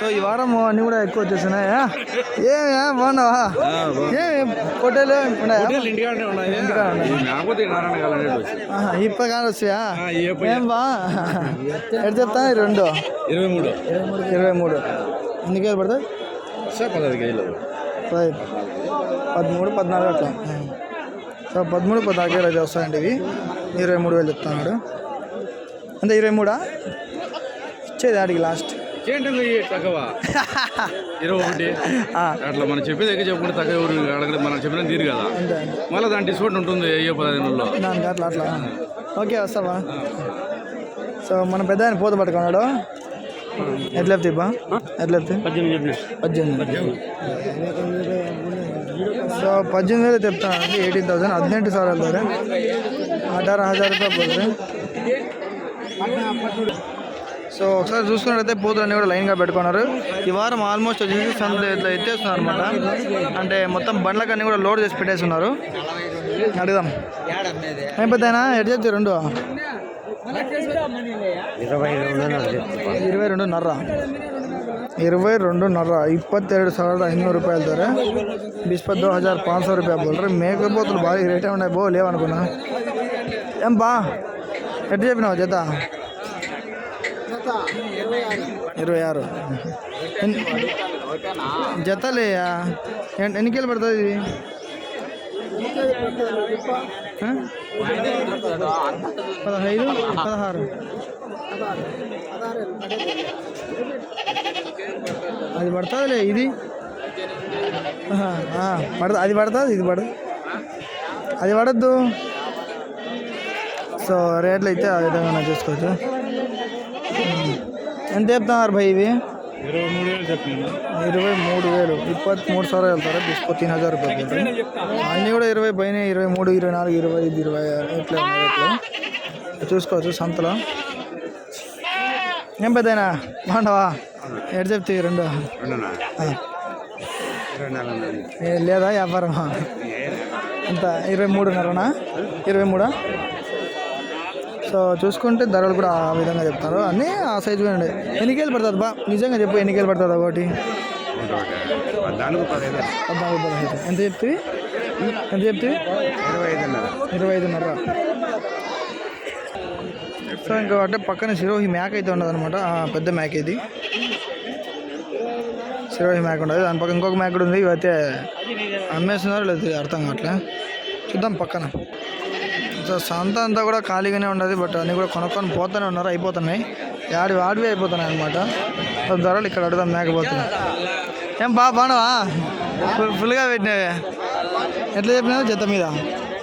So ఈ వారం అన్నీ కూడా ఎక్కువ వచ్చేస్తున్నాయా? ఏమి బాగున్నావా? ఏమి పొట్టేలు ఇప్పుడు కానీ వస్తాయా? ఏం బా ఎటు చెప్తా? 23 ఎన్ని కేజీలు పడుతుంది? 10 కేజీలు 13, 14 అట్లా. సో 13, 14 కేజీలు అయితే వస్తాయండి. ఇవి 23,000 చెప్తున్నాడు. అంటే 23 ఇచ్చేది ఆడికి లాస్ట్ తక్కువ 21 అట్లా మనం చెప్పేది దగ్గర చెప్పుకుంటే తక్కువ ఎవరు అడగదు. మనం చెప్పిన తీరు కదా, మళ్ళీ దాని డిస్కౌంట్ ఉంటుంది 15 దానికి అట్లా అట్లా. ఓకే వస్తావా? సో మన పెద్ద ఆయన పోత పట్టుకున్నాడు. ఎట్లా చెప్తా? ఎట్లా చెప్తే 18. సో 18,000 చెప్తాను. 18,000 18,000 వెళ్తారు. 18,000 రూపాయలు పోతుంది. సో ఒకసారి చూసుకున్నట్లయితే పోతులన్నీ కూడా లైన్గా పెట్టుకున్నారు. ఈ వారం ఆల్మోస్ట్ వచ్చేసి సందులో ఇట్లా ఎత్తేస్తున్నారు అనమాట. అంటే మొత్తం బండ్లకన్నీ కూడా లోడ్ చేసి పెట్టేస్తున్నారు. అడుగుదాం ఏం పెద్దయినా ఎటు చెప్తే 22,500 రూపాయలు ధర. బిస్పత్ 2,500 रुपया बोल रहे. మేకపోతులు బాగా రేటే ఉన్నాయి. లేవనుకున్నా. ఏం బా ఎట్లా చెప్పినావు జత? 26 జతలే. ఎన్ని కేలు పడుతుంది ఇది? 15, 16 అది పడుతుందిలే. ఇది పడుతుంది. అది పడుతుంది, ఇది పడదు. అది పడద్దు. సో రేట్లు అయితే ఆ విధంగా చూసుకోవచ్చు. ఎంత చెప్తున్నారు భయ్ ఇవి? 23,000 23,000 వెళ్తారు. బిస్కో 3,000 రూపాయలు. అన్నీ కూడా 20 పైన 23, 24, 25, 26 ఇట్లా రేట్లు చూసుకోవచ్చు సంతలో. ఏం పెద్దయినా బాగుండవా? ఎటు చెప్తే 2 లేదా వ్యాపారం? ఎంత 23.5? 23. సో చూసుకుంటే ధరలు కూడా ఆ విధంగా చెప్తారు. అన్నీ ఆ సైజు అండి. ఎన్ని కేలు పడుతుంది బా? నిజంగా చెప్పు, ఎన్ని కేలు పడుతుంది ఒకటి? 14, 15. ఎంత చెప్తివి? 25.5. సో ఇంకా అంటే పక్కన సిరోహి మ్యాక్ అయితే ఉండదు అనమాట. పెద్ద మ్యాక్ ఇది. సిరోహి మ్యాక్ ఉండదు. దాని పక్కన ఇంకొక మ్యాక్ కూడా ఉంది. ఇవైతే అమ్మేస్తున్నారు లేదు అర్థం కావట్లే. చూద్దాం పక్కన. సో సంత అంతా కూడా ఖాళీగానే ఉండదు. బట్ అన్నీ కూడా కొనుక్కొని పోతూనే ఉన్నారు. అయిపోతున్నాయి. వాడివి అయిపోతున్నాయి అనమాట. ధరలు ఇక్కడ అడుగుదాం మేకపోతున్నాయి. ఏం బాగున్నావా? ఫుల్గా పెట్టినవే. ఎట్లా చెప్పినావు జత మీద?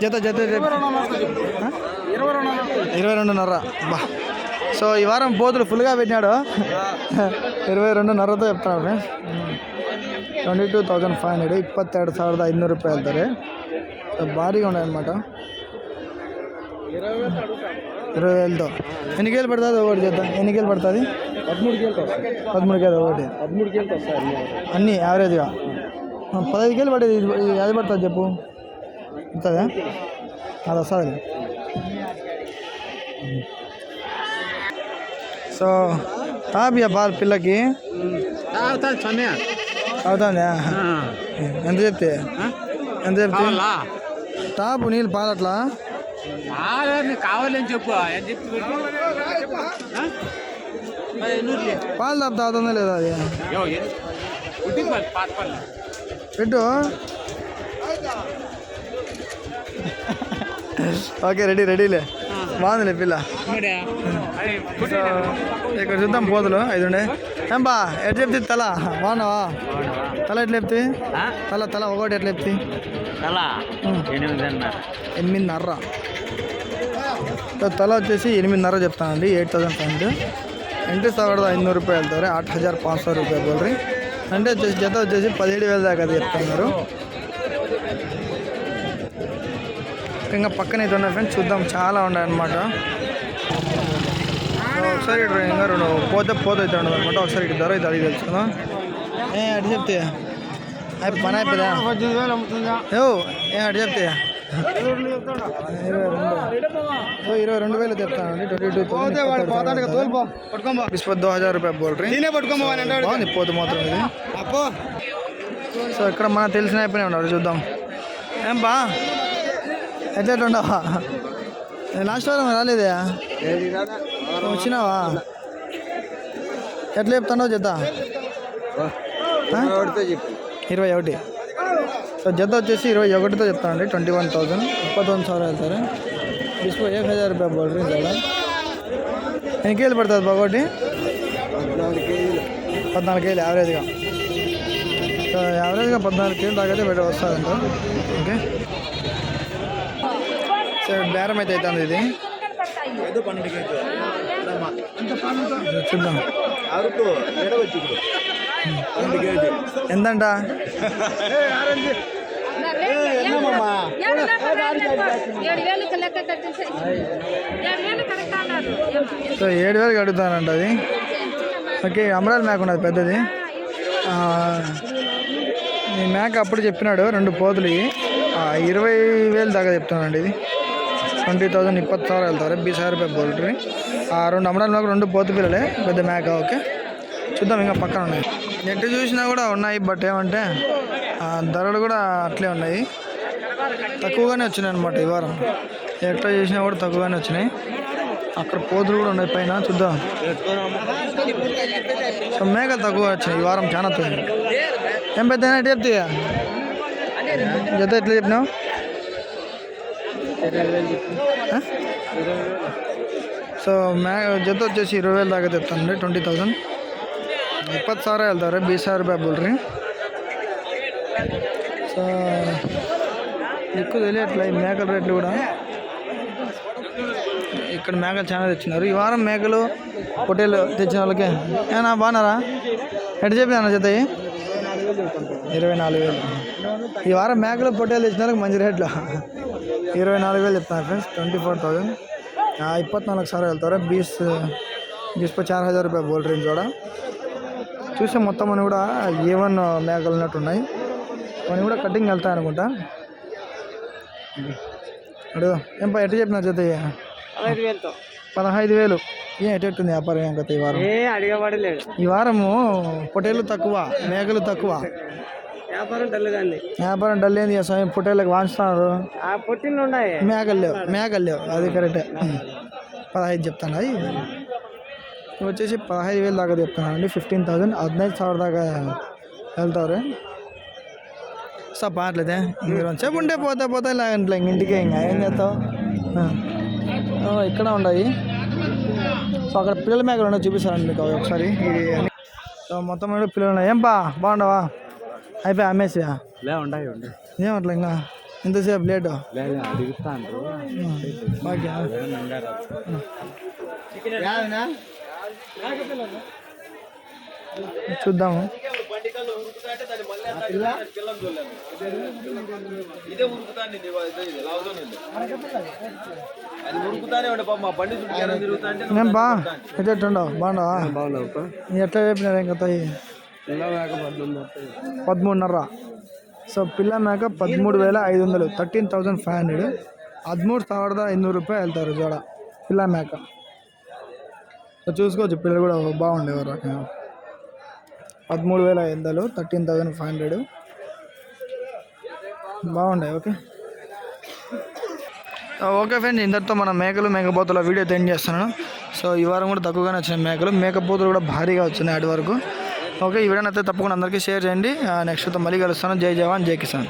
జత 22.5 బా. సో ఈ వారం పోతులు ఫుల్గా పెట్టినాడు. 22.5తో చెప్తున్నాడు. 22,500 27,500 రూపాయలు ధర. సో భారీగా ఉన్నాయన్నమాట. 20,000తో ఎన్ని కేలు పడుతుంది ఒకటి జత? ఎన్ని కేలు పడుతుంది? 13 కేలు ఒకటి. 13 కేలు వస్తాయి అన్నీ యావరేజ్గా. 15 కేలు పడేది అది పడుతుంది చెప్పు. వస్తుందా? అది వస్తుంది. సో తాపియా పాలు పిల్లకి అవుతుందా? ఎంత చెప్తే తాపు నీళ్ళు పాలట్లా కావాలని చెప్పు. పాలు తాపుతా అవుతుందా లేదా? అది పెట్టు. ఓకే రెడీలే. బాగుందిలే పిల్ల. ఇక్కడ చూద్దాం పోతులు 5 ఉండే. ఏం బా ఎట్లా చెప్తే తల? బాగున్నావా? తల ఎట్లా చెప్తే? తల ఒకటి ఎట్లా చెప్తే? 8.5. తల వచ్చేసి 8.5 చెప్తానండి. 8,500. ఎంట్రీ తగ్గదు 500 రూపాయలు వెళ్తారు. 8,500 రూపాయలు బోల్రీ. అంటే వచ్చేసి జత వచ్చేసి 17,000 దాకా అది చెప్తున్నారు. ఇంకా పక్కన అయితే ఉన్నాయి ఫ్రెండ్స్. చూద్దాం చాలా ఉన్నాయన్నమాట. ఒకసారి ఇంకా 2 పోతే అయితే ఉండదు అనమాట. ఒకసారి ఇటు ధర అయితే అడిగి తెలుసుకుందాం. అటు చెప్తే పని అయిపోదా? అటు చెప్తే సో 22,000 చెప్తానండి. 22,000 इस पर 2,000 रुपये बोल रहे हैं. బాగుంది పోతు మాత్రం ఇది. సో ఇక్కడ మనకు తెలిసిన అయిపోయినా ఉన్నారు చూద్దాం. ఏం బా ఎట్లా ఉండవా? లాస్ట్ వారం రాలేదా? వచ్చినావా? ఎట్లా చెప్తున్నావు జత? 21. సో జత వచ్చేసి 21తో చెప్తానండి. 21,000 21,000 వెళ్తారు. इसको 1,000 रुपये बोल रही ज़्यादा. ఎన్ని కేజీలు పడుతుంది బాగోటి? 14 కేజీలు యావరేజ్గా. సో యావరేజ్గా 14 కేజీలు దాకైతే బయట వస్తుందంట. ఓకే సో బేరం అయితే అవుతుంది ఇది. చూద్దాం ఎంతంట? సో 7,000 అడుగుతానంట అది. ఓకే అమరాల మేక ఉన్నది పెద్దది. ఈ మేక అప్పుడు చెప్పినాడు 2 పోతులు 20,000 దాకా చెప్తున్నానండి. ఇది 20,000 20,000 వెళ్తారు. 20,000 रुपये बोल रहे. 2 అమరాల మేక 2 పోతు పిల్లలే పెద్ద మేక. ఓకే చూద్దాం ఇంకా పక్కన ఉన్నాయి. ఎటు చూసినా కూడా ఉన్నాయి. బట్ ఏమంటే ధరలు కూడా అట్లే ఉన్నాయి. తక్కువగానే వచ్చినాయి అనమాట ఈ వారం. ఎట్లా చేసినా కూడా తక్కువగానే వచ్చినాయి. అక్కడ పోతులు కూడా ఉన్నాయి పైన. చూద్దాం. సో మేకలు తక్కువ వచ్చినాయి ఈ వారం. చాలా తక్కువ. ఏం పెద్ద ఎట్లా చెప్తా జత ఎట్లా చెప్పినావు? సో జత వచ్చేసి 20,000 దాకా చెప్తానండి. 20,000 20,000 వెళ్తారు. 20,000 रुपये बोल रहे. సో ఎక్కువ తెలియట్లే ఈ మేకల రేట్లు కూడా. ఇక్కడ మేకలు చాలా తెచ్చినారు ఈ వారం. మేకలు పొట్టేలు తెచ్చిన వాళ్ళకి ఏనా బాగున్నారా? ఎట్లా చెప్పినా జత 24,000. ఈ వారం మేకలు పొట్టేలు తెచ్చిన వాళ్ళకి మంచి రేట్లు 24,000 చెప్తాను ఫ్రెండ్స్. 24,000 24,000 వెళ్తారు. 20 पर 4,000 रुपये बोल रहे చూడ. చూసే మొత్తం అని కూడా A1 మేకలు ఉన్నట్టు ఉన్నాయి. అవన్నీ కూడా కటింగ్ వెళ్తాయి అనుకుంటా. అడుగు ఏం ఎట్లా చెప్పిన జత? 15,000. ఏం ఎట్టుంది వ్యాపారం? ఏం కథ ఈ వారం? ఈ వారము పొట్టేళ్ళు తక్కువ, మేకలు తక్కువ. వ్యాపారం డల్ ఏంది స్వామి? పొట్టేళ్ళకి వాంచుతున్నారు. మేకలు లేవు. అది కరెక్టే. 15 చెప్తాను. అది వచ్చేసి 15,000 దాకా చెప్తున్నాను అండి. 15,000 15,000 దాకా వెళ్తారు. సార్ పాటలేదే మీరు చెప్పు ఉంటే పోతా ఇలా ఇంట్లో ఇంటికే ఇంకా ఏం చేస్తావు? ఇక్కడ ఉన్నాయి. సో అక్కడ పిల్లల మేకలు ఉన్నాయి. చూపిస్తానండి మీకు ఒకసారి. ఇది సో మొత్తం పిల్లలు ఉన్నాయి. ఏం బాగుండవా? అయిపోయా అమ్మేసి ఏమట్లా ఇంకా ఎంతసేపు లేటు? చూద్దాము. నేను ఎట్టుండవు బాగుండవా? ఎట్లా చెప్పినారు ఇంకా 13.5. సో పిల్ల మేక 13,500. 13,500. 13,500 రూపాయలు వెళ్తారు జోడ పిల్ల మేక. సో చూసుకోవచ్చు పిల్లలు కూడా బాగుండేవారు. 13,500 13,500 బాగుండే. ఓకే ఫ్రెండ్స్, ఇంతటితో మన మేకపోతుల వీడియో ఎండ్ చేస్తున్నాను. సో ఈ వారం కూడా తక్కువగానే వచ్చినాయి మేకపోతులు కూడా భారీగా వచ్చినాయి అటు వరకు. ఓకే ఈ వీడియోని అయితే తప్పకుండా అందరికీ షేర్ చేయండి. నెక్స్ట్ మళ్ళీ కలుస్తాను. జై జవాన్ జై కిసాన్.